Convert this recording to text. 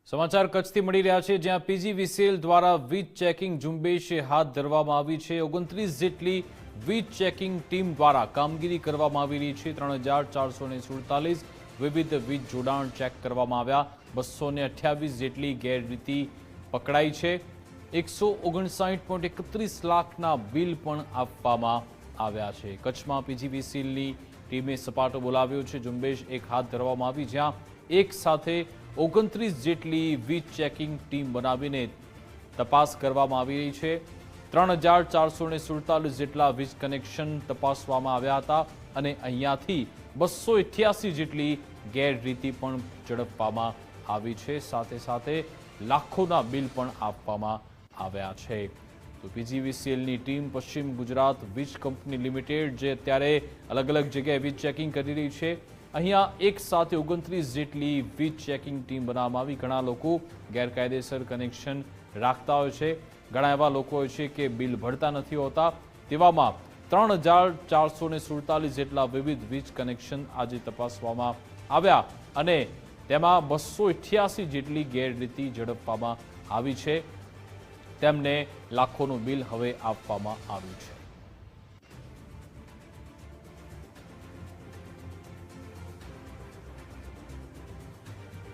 સમાચાર કચ્છથી મળી રહ્યા છે, જ્યાં પીજીવીસીએલ દ્વારા વીજ ચેકિંગ ઝુંબેશ હાથ ધરવામાં આવી છે। 29 જેટલી વીજ ચેકિંગ ટીમ દ્વારા કામગીરી કરવામાં આવી રહી છે। 3447 વિવિધ વીજ જોડાણ ચેક કરવામાં આવ્યા। 228 જેટલી ગેરરીતિ પકડાઈ છે। 159.31 લાખના બિલ પણ આપવામાં આવ્યા છે। કચ્છમાં પીજીવીસીએલની ટીમે સપાટો બોલાવ્યો છે। ઝુંબેશ એક હાથ ધરવામાં આવી, જ્યાં એક સાથે 29 જેટલી વીજ ચેકિંગ ટીમ બનાવીને તપાસ કરવામાં આવી રહી છે। 3447 જેટલા વીજ કનેક્શન તપાસવામાં આવ્યા હતા અને અહીંયાથી 288 જેટલી ગેરરીતિ પણ ઝડપવામાં આવી છે। સાથે સાથે લાખોના બિલ પણ આપવામાં આવ્યા છે। તો પીજીવીસીએલની ટીમ પશ્ચિમ ગુજરાત વીજ કંપની લિમિટેડ જે અત્યારે અલગ અલગ જગ્યાએ વીજ ચેકિંગ કરી રહી છે, અહીંયા એક સાથે 29 જેટલી વીજ ચેકિંગ ટીમ બનાવવામાં આવી। ઘણા લોકો ગેરકાયદેસર કનેક્શન રાખતા હોય છે, ઘણા એવા લોકો હોય છે કે બિલ ભરતા નથી હોતા। તેવામાં 3447 જેટલા વિવિધ વીજ કનેક્શન આજે તપાસવામાં આવ્યા અને તેમાં 288 જેટલી ગેરરીતિ ઝડપવામાં આવી છે। તેમને લાખોનું બિલ હવે આપવામાં આવ્યું છે।